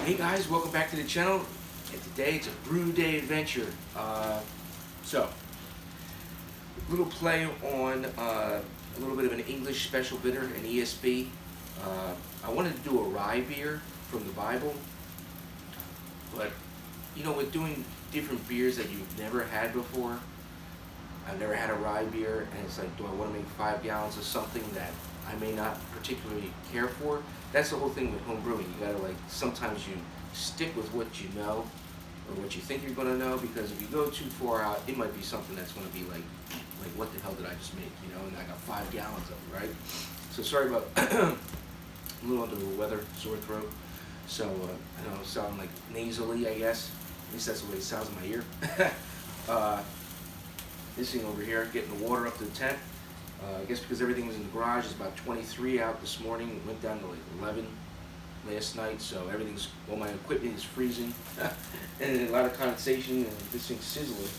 Hey guys, welcome back to the channel, and today it's a brew day adventure. So, a little play on a little bit of an English special bitter, an ESB. I wanted to do a rye beer from the Bible, but you know, with doing different beers that you've never had before, I've never had a rye beer, and it's like, do I want to make 5 gallons of something that I may not particularly care for? That's the whole thing with home brewing. You gotta, like, sometimes you stick with what you know or what you think you're gonna know, because if you go too far out, it might be something that's gonna be like what the hell did I just make, you know? And I got 5 gallons of it, right? So sorry about a little under the weather, sore throat. So I don't sound like nasally, I guess. At least that's the way it sounds in my ear. This thing over here, getting the water up to the temp. I guess because everything was in the garage, it's about 23 out this morning. It went down to like 11 last night, so all my equipment is freezing. And a lot of condensation, and this thing's sizzling.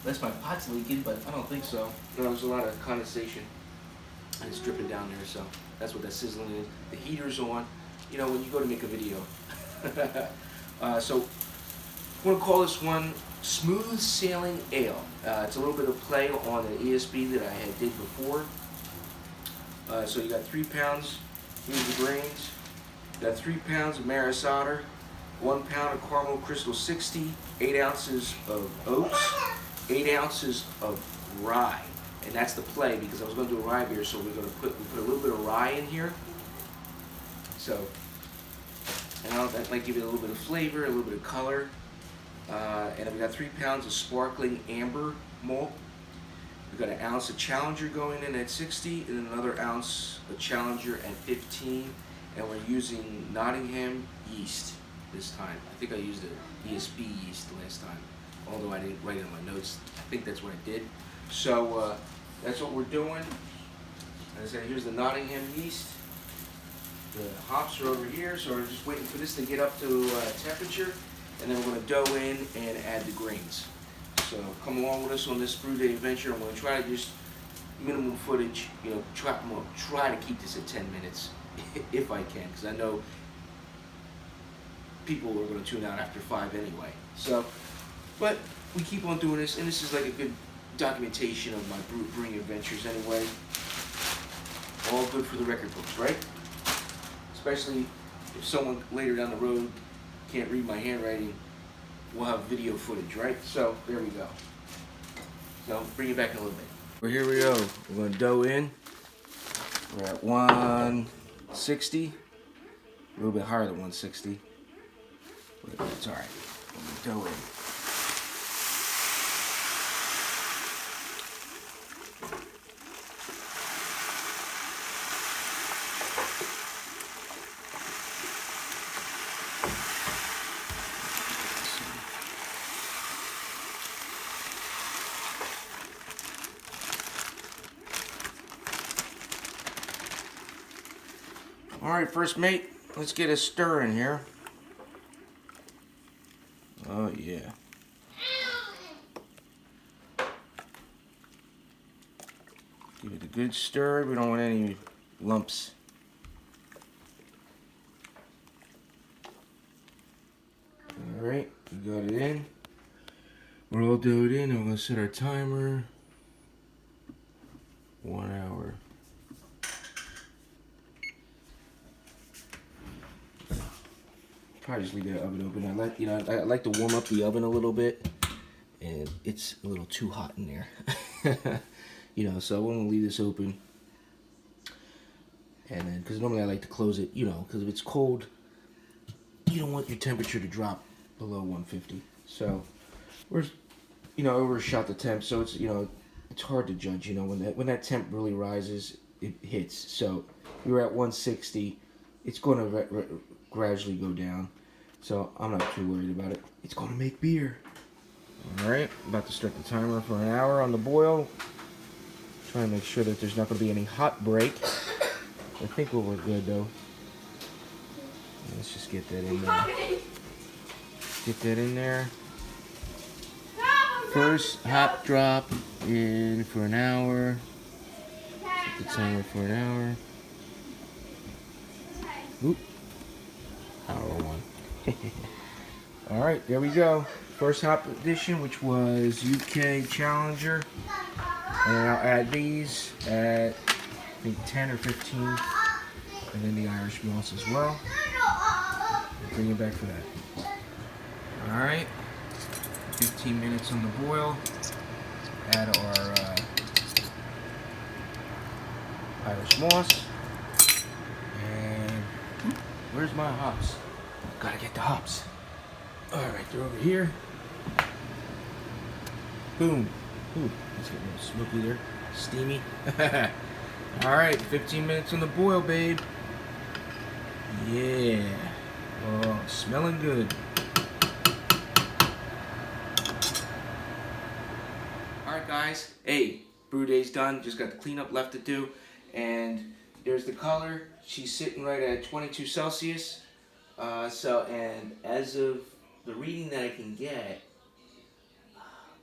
Unless my pot's leaking, but I don't think so. No, there's a lot of condensation, and it's dripping down there, so that's what that sizzling is. The heater's on, you know, when you go to make a video. So I'm going to call this one Smooth Sailing Ale. It's a little bit of play on an ESB that I had did before. So you got 3 pounds, here's the grains. You got 3 pounds of Maris Otter, 1 pound of Caramel Crystal 60, 8 ounces of oats, 8 ounces of rye. And that's the play, because I was going to do a rye beer, so we put a little bit of rye in here. So, and that might give it a little bit of flavor, a little bit of color. And then we got 3 pounds of sparkling amber malt. We got 1 ounce of Challenger going in at 60, and another ounce of Challenger at 15. And we're using Nottingham yeast this time. I think I used the ESB yeast last time, although I didn't write it in my notes. I think that's what I did. So that's what we're doing. As I said, here's the Nottingham yeast. The hops are over here, so we're just waiting for this to get up to temperature. And then we're going to dough in and add the grains. So come along with us on this brew day adventure. I'm going to try to just minimum footage, you know, I'm going to try to keep this at 10 minutes if I can, because I know people are going to tune out after 5 anyway. So, but we keep on doing this, and this is like a good documentation of my brewing adventures anyway. All good for the record books, right? Especially if someone later down the road can't read my handwriting, we'll have video footage, right? So there we go. So bring it back in a little bit. Well, here we go. We're going to dough in. We're at 160, a little bit higher than 160. But it's all right. We're going to dough in. Alright, first mate, let's get a stir in here. Oh yeah. Give it a good stir. We don't want any lumps. Alright, we got it in. We're all doughed in, and we're going to set our timer. 1 hour. Probably just leave the oven open. I like to warm up the oven a little bit, and it's a little too hot in there. You know, so I want to leave this open, and then because normally I like to close it, you know, because if it's cold, you don't want your temperature to drop below 150. So we're, you know, overshot the temp, so it's, you know, it's hard to judge. You know, when that temp really rises, it hits. So we were at 160. It's going to gradually go down, so I'm not too worried about it. It's going to make beer. Alright, about to start the timer for an hour on the boil. Try to make sure that there's not going to be any hot break. I think we'll work good though. Let's just get that in there. Get that in there. First hop drop in for an hour. Set the timer for an hour. Oop. Power one. All right, there we go. First hop edition, which was UK Challenger. And I'll add these at, I think, 10 or 15. And then the Irish moss as well. Bring it back for that. All right. 15 minutes on the boil. Add our Irish moss. And where's my hops? Gotta get the hops. All right, they're over here. Boom. Ooh, let's get a little smoky there. Steamy. All right, 15 minutes on the boil, babe. Yeah. Oh, smelling good. All right, guys. Hey, brew day's done. Just got the cleanup left to do. And there's the color. She's sitting right at 22 Celsius. And as of the reading that I can get,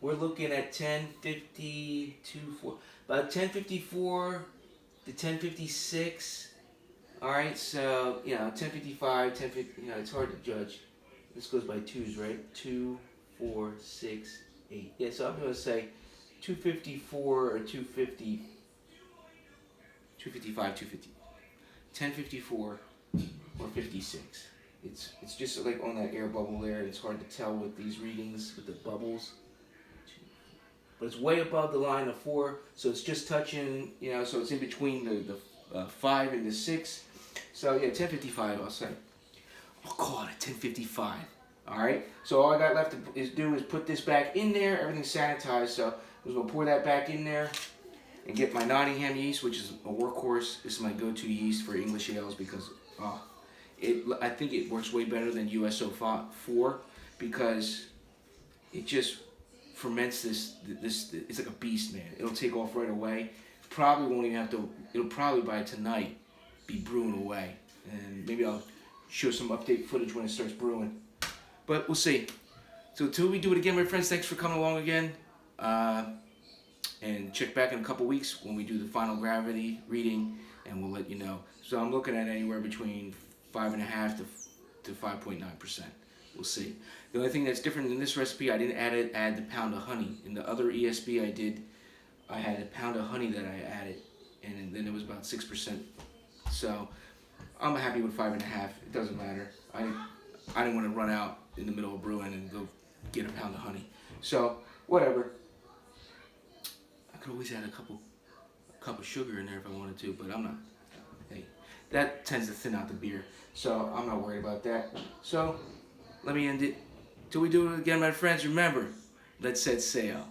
we're looking at 1052, about 1054 to 1056. All right, so 1055, 1050. It's hard to judge. This goes by twos, right? 2, 4, 6, 8. Yeah, so I'm gonna say 254 or 250, 255, 250, 1054 or 56. It's just like on that air bubble there. It's hard to tell with these readings with the bubbles. But it's way above the line of 4, so it's just touching, so it's in between the 5 and the 6. So yeah, 1055, I'll say. I'll call it a 1055. All right. So all I got left to do is put this back in there. Everything's sanitized, so I'm just gonna pour that back in there and get my Nottingham yeast, which is a workhorse. This is my go-to yeast for English ales because I think it works way better than USO4 because it just ferments this. It's like a beast, man. It'll take off right away. Probably won't even have to. It'll probably by tonight be brewing away, and maybe I'll show some update footage when it starts brewing. But we'll see. So until we do it again, my friends, thanks for coming along again. And check back in a couple weeks when we do the final gravity reading, and we'll let you know. So I'm looking at anywhere between 5.5 to 5.9%. We'll see. The only thing that's different in this recipe, I didn't add the pound of honey. In the other ESB I had a pound of honey that I added, and then it was about 6%. So I'm happy with 5.5. It doesn't matter. I didn't want to run out in the middle of brewing and go get a pound of honey. So whatever. I could always add a cup of sugar in there if I wanted to, but I'm not. Hey, that tends to thin out the beer, so I'm not worried about that. So let me end it. Till we do it again, my friends, remember, let's set sail.